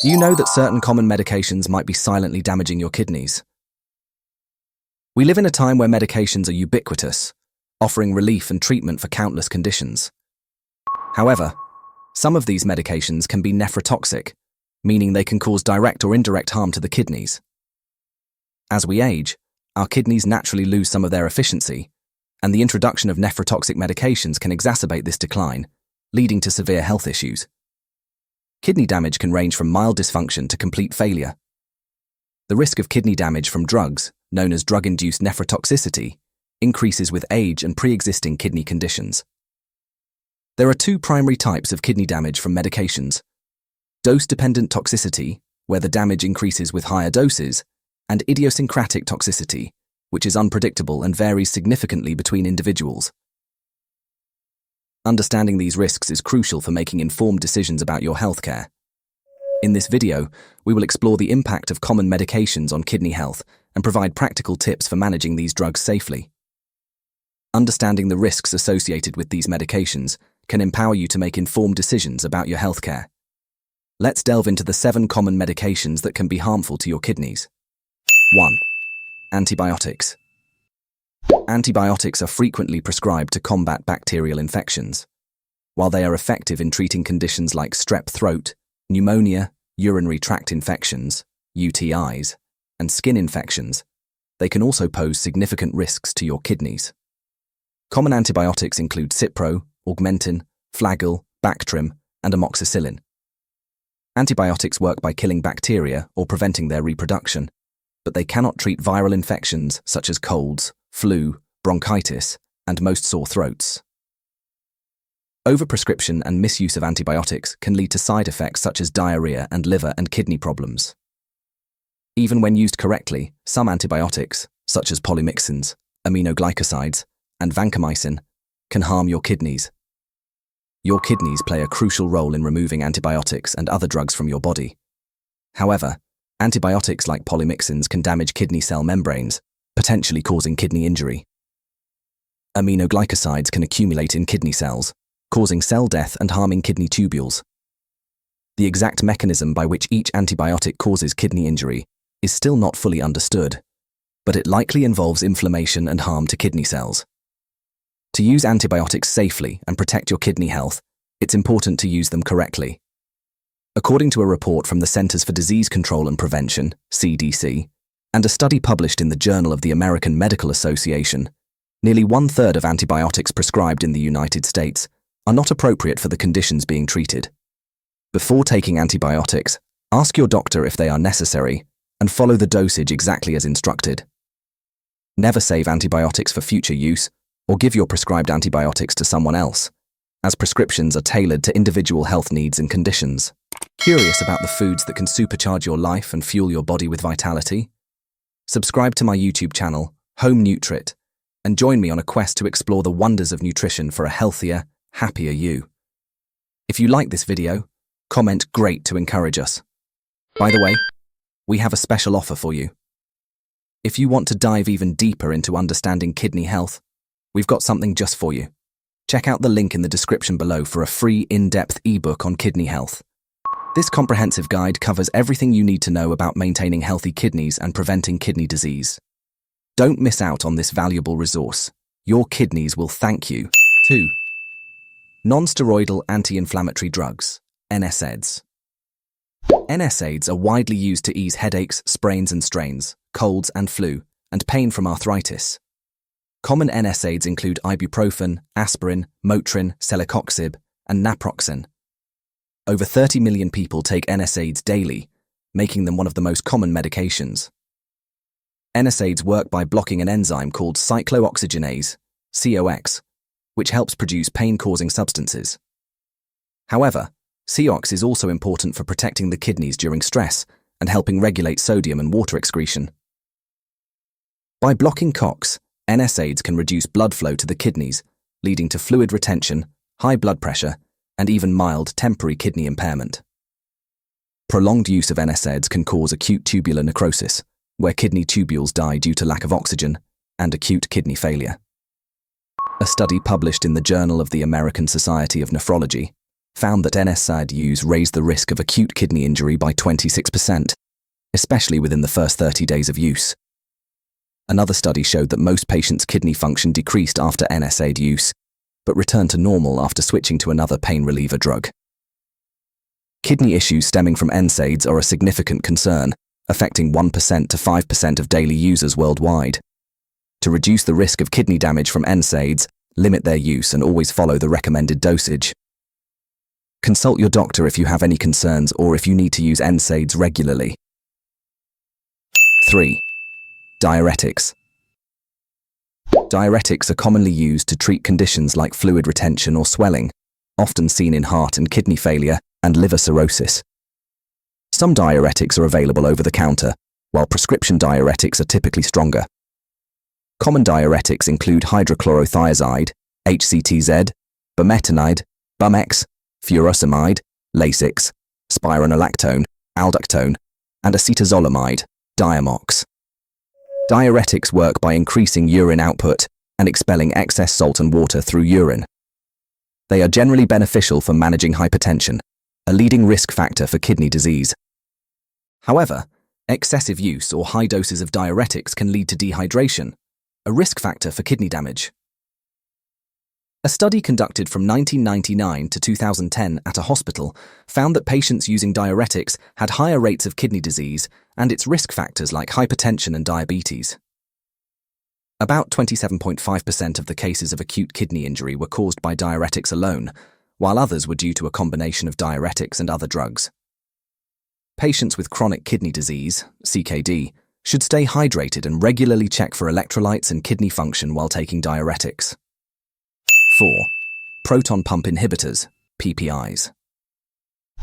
Do you know that certain common medications might be silently damaging your kidneys? We live in a time where medications are ubiquitous, offering relief and treatment for countless conditions. However, some of these medications can be nephrotoxic, meaning they can cause direct or indirect harm to the kidneys. As we age, our kidneys naturally lose some of their efficiency, and the introduction of nephrotoxic medications can exacerbate this decline, leading to severe health issues. Kidney damage can range from mild dysfunction to complete failure. The risk of kidney damage from drugs, known as drug-induced nephrotoxicity, increases with age and pre-existing kidney conditions. There are two primary types of kidney damage from medications: dose-dependent toxicity, where the damage increases with higher doses, and idiosyncratic toxicity, which is unpredictable and varies significantly between individuals. Understanding these risks is crucial for making informed decisions about your healthcare. In this video, we will explore the impact of common medications on kidney health and provide practical tips for managing these drugs safely. Understanding the risks associated with these medications can empower you to make informed decisions about your healthcare. Let's delve into the 7 common medications that can be harmful to your kidneys. 1. Antibiotics. Antibiotics are frequently prescribed to combat bacterial infections. While they are effective in treating conditions like strep throat, pneumonia, urinary tract infections, UTIs, and skin infections, they can also pose significant risks to your kidneys. Common antibiotics include Cipro, Augmentin, Flagyl, Bactrim, and amoxicillin. Antibiotics work by killing bacteria or preventing their reproduction, but they cannot treat viral infections such as colds, flu, bronchitis, and most sore throats. Overprescription and misuse of antibiotics can lead to side effects such as diarrhea and liver and kidney problems. Even when used correctly, some antibiotics, such as polymyxins, aminoglycosides, and vancomycin, can harm your kidneys. Your kidneys play a crucial role in removing antibiotics and other drugs from your body. However, antibiotics like polymyxins can damage kidney cell membranes, potentially causing kidney injury. Aminoglycosides can accumulate in kidney cells, causing cell death and harming kidney tubules. The exact mechanism by which each antibiotic causes kidney injury is still not fully understood, but it likely involves inflammation and harm to kidney cells. To use antibiotics safely and protect your kidney health, it's important to use them correctly. According to a report from the Centers for Disease Control and Prevention, CDC, and a study published in the Journal of the American Medical Association, nearly 1/3 of antibiotics prescribed in the United States are not appropriate for the conditions being treated. Before taking antibiotics, ask your doctor if they are necessary and follow the dosage exactly as instructed. Never save antibiotics for future use or give your prescribed antibiotics to someone else, as prescriptions are tailored to individual health needs and conditions. Curious about the foods that can supercharge your life and fuel your body with vitality? Subscribe to my YouTube channel, Home Nutrit, and join me on a quest to explore the wonders of nutrition for a healthier, happier you. If you like this video, comment "great" to encourage us. By the way, we have a special offer for you. If you want to dive even deeper into understanding kidney health, we've got something just for you. Check out the link in the description below for a free in-depth ebook on kidney health. This comprehensive guide covers everything you need to know about maintaining healthy kidneys and preventing kidney disease. Don't miss out on this valuable resource. Your kidneys will thank you. 2. Non-steroidal anti-inflammatory drugs, NSAIDs. NSAIDs are widely used to ease headaches, sprains and strains, colds and flu, and pain from arthritis. Common NSAIDs include ibuprofen, aspirin, Motrin, celecoxib, and naproxen. Over 30 million people take NSAIDs daily, making them one of the most common medications. NSAIDs work by blocking an enzyme called cyclooxygenase, COX, which helps produce pain-causing substances. However, COX is also important for protecting the kidneys during stress and helping regulate sodium and water excretion. By blocking COX, NSAIDs can reduce blood flow to the kidneys, leading to fluid retention, high blood pressure, and even mild temporary kidney impairment. Prolonged use of NSAIDs can cause acute tubular necrosis, where kidney tubules die due to lack of oxygen, and acute kidney failure. A study published in the Journal of the American Society of Nephrology found that NSAID use raised the risk of acute kidney injury by 26%, especially within the first 30 days of use. Another study showed that most patients' kidney function decreased after NSAID use, but returned to normal after switching to another pain reliever drug. Kidney issues stemming from NSAIDs are a significant concern, affecting 1% to 5% of daily users worldwide. To reduce the risk of kidney damage from NSAIDs, limit their use and always follow the recommended dosage. Consult your doctor if you have any concerns or if you need to use NSAIDs regularly. 3. Diuretics. Diuretics are commonly used to treat conditions like fluid retention or swelling, often seen in heart and kidney failure and liver cirrhosis. Some diuretics are available over the counter, while prescription diuretics are typically stronger. Common diuretics include hydrochlorothiazide, HCTZ, bumetanide, Bumex, furosemide, Lasix, spironolactone, aldosterone, and acetazolamide, Diamox. Diuretics work by increasing urine output and expelling excess salt and water through urine. They are generally beneficial for managing hypertension, a leading risk factor for kidney disease. However, excessive use or high doses of diuretics can lead to dehydration, a risk factor for kidney damage. A study conducted from 1999 to 2010 at a hospital found that patients using diuretics had higher rates of kidney disease and its risk factors like hypertension and diabetes. About 27.5% of the cases of acute kidney injury were caused by diuretics alone, while others were due to a combination of diuretics and other drugs. Patients with chronic kidney disease, CKD, should stay hydrated and regularly check for electrolytes and kidney function while taking diuretics. 4. Proton pump inhibitors, PPIs.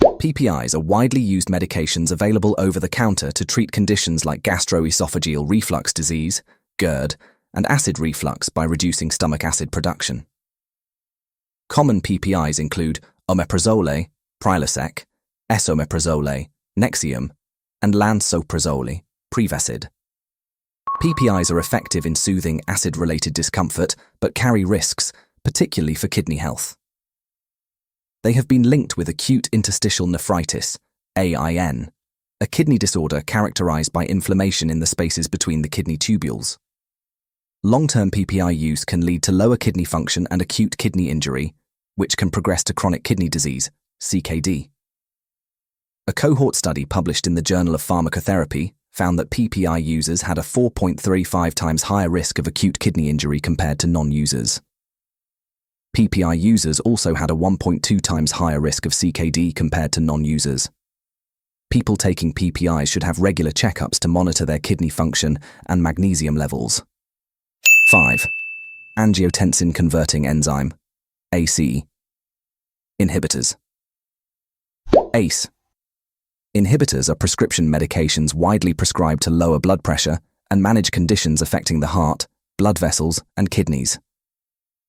PPIs are widely used medications available over the counter to treat conditions like gastroesophageal reflux disease, GERD, and acid reflux by reducing stomach acid production. Common PPIs include omeprazole, Prilosec, esomeprazole, Nexium, and lansoprazole, Prevacid. PPIs are effective in soothing acid-related discomfort but carry risks, particularly for kidney health. They have been linked with acute interstitial nephritis, AIN, a kidney disorder characterized by inflammation in the spaces between the kidney tubules. Long-term PPI use can lead to lower kidney function and acute kidney injury, which can progress to chronic kidney disease, CKD. A cohort study published in the Journal of Pharmacotherapy found that PPI users had a 4.35 times higher risk of acute kidney injury compared to non-users. PPI users also had a 1.2 times higher risk of CKD compared to non-users. People taking PPIs should have regular checkups to monitor their kidney function and magnesium levels. 5. Angiotensin-Converting Enzyme, ACE. Inhibitors. ACE. Inhibitors are prescription medications widely prescribed to lower blood pressure and manage conditions affecting the heart, blood vessels, and kidneys.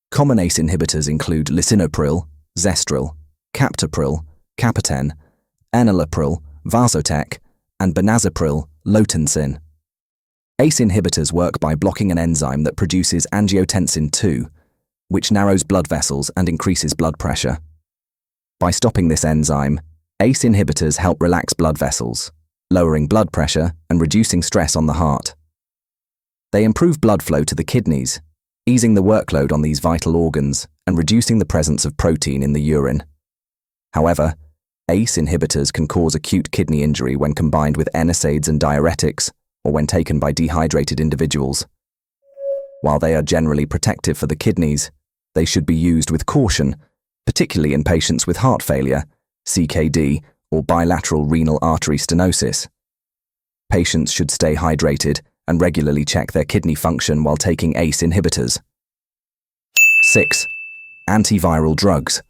Common ACE inhibitors include lisinopril, Zestril, captopril, Capoten, enalapril, Vasotec, and benazepril, Lotensin. ACE inhibitors work by blocking an enzyme that produces angiotensin-2, which narrows blood vessels and increases blood pressure. By stopping this enzyme, ACE inhibitors help relax blood vessels, lowering blood pressure and reducing stress on the heart. They improve blood flow to the kidneys, easing the workload on these vital organs and reducing the presence of protein in the urine. However, ACE inhibitors can cause acute kidney injury when combined with NSAIDs and diuretics, or when taken by dehydrated individuals. While they are generally protective for the kidneys, they should be used with caution, particularly in patients with heart failure, CKD, or bilateral renal artery stenosis. Patients should stay hydrated and regularly check their kidney function while taking ACE inhibitors. 6. Antiviral drugs.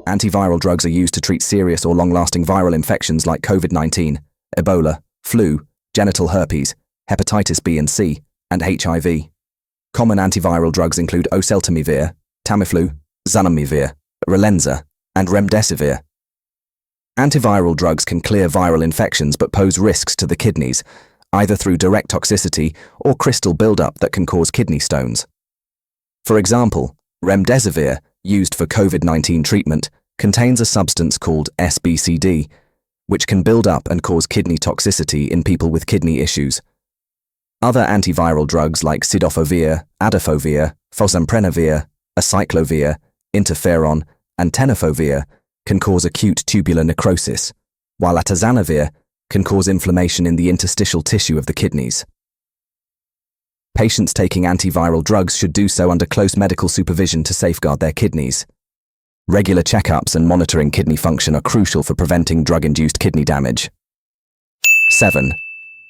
Antiviral drugs are used to treat serious or long-lasting viral infections like COVID-19, Ebola, flu, genital herpes, hepatitis B and C, and HIV. Common antiviral drugs include oseltamivir, Tamiflu, zanamivir, Relenza, and remdesivir. Antiviral drugs can clear viral infections but pose risks to the kidneys, either through direct toxicity or crystal buildup that can cause kidney stones. For example, remdesivir, used for COVID-19 treatment, contains a substance called SBCD, which can build up and cause kidney toxicity in people with kidney issues. Other antiviral drugs like cidofovir, adafovir, fosamprenavir, acyclovir, interferon, and tenofovir can cause acute tubular necrosis, while atazanavir can cause inflammation in the interstitial tissue of the kidneys. Patients taking antiviral drugs should do so under close medical supervision to safeguard their kidneys. Regular checkups and monitoring kidney function are crucial for preventing drug-induced kidney damage. 7.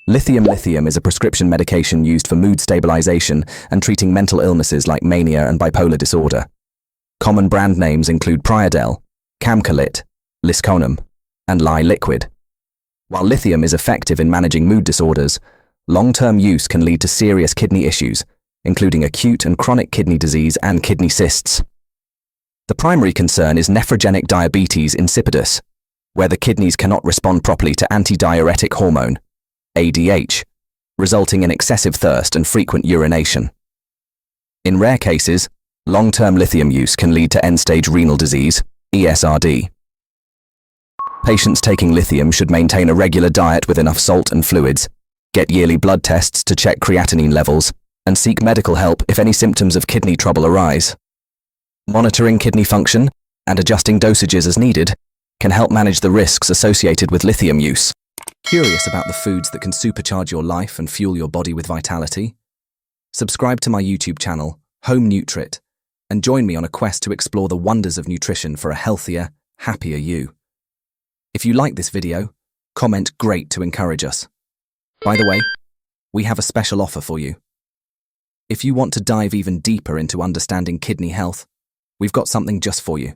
Lithium. Lithium is a prescription medication used for mood stabilization and treating mental illnesses like mania and bipolar disorder. Common brand names include Priadel, Camcolit, Lisconam, and Lie Liquid. While lithium is effective in managing mood disorders, long-term use can lead to serious kidney issues, including acute and chronic kidney disease and kidney cysts. The primary concern is nephrogenic diabetes insipidus, where the kidneys cannot respond properly to antidiuretic hormone, ADH, resulting in excessive thirst and frequent urination. In rare cases, long-term lithium use can lead to end-stage renal disease, ESRD. Patients taking lithium should maintain a regular diet with enough salt and fluids, get yearly blood tests to check creatinine levels, and seek medical help if any symptoms of kidney trouble arise. Monitoring kidney function and adjusting dosages as needed can help manage the risks associated with lithium use. Curious about the foods that can supercharge your life and fuel your body with vitality? Subscribe to my YouTube channel, Home Nutrit, and join me on a quest to explore the wonders of nutrition for a healthier, happier you. If you like this video, comment "Great" to encourage us. By the way, we have a special offer for you. If you want to dive even deeper into understanding kidney health, we've got something just for you.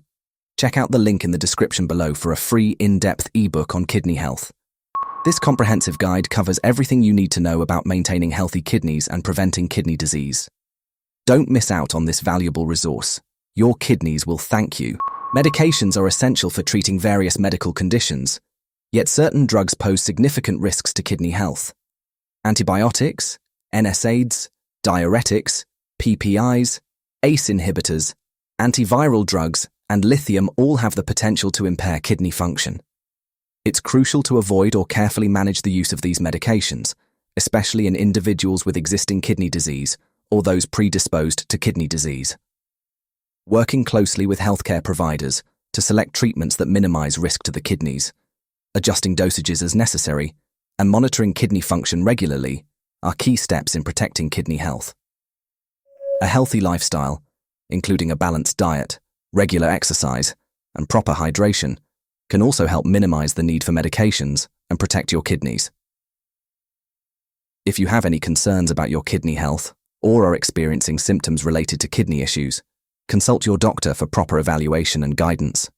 Check out the link in the description below for a free in-depth ebook on kidney health. This comprehensive guide covers everything you need to know about maintaining healthy kidneys and preventing kidney disease. Don't miss out on this valuable resource. Your kidneys will thank you. Medications are essential for treating various medical conditions, yet certain drugs pose significant risks to kidney health. Antibiotics, NSAIDs, Diuretics, PPIs, ACE inhibitors, antiviral drugs, and lithium all have the potential to impair kidney function. It's crucial to avoid or carefully manage the use of these medications, especially in individuals with existing kidney disease or those predisposed to kidney disease. Working closely with healthcare providers to select treatments that minimize risk to the kidneys, adjusting dosages as necessary, and monitoring kidney function regularly are key steps in protecting kidney health. A healthy lifestyle, including a balanced diet, regular exercise, and proper hydration, can also help minimize the need for medications and protect your kidneys. If you have any concerns about your kidney health or are experiencing symptoms related to kidney issues, consult your doctor for proper evaluation and guidance.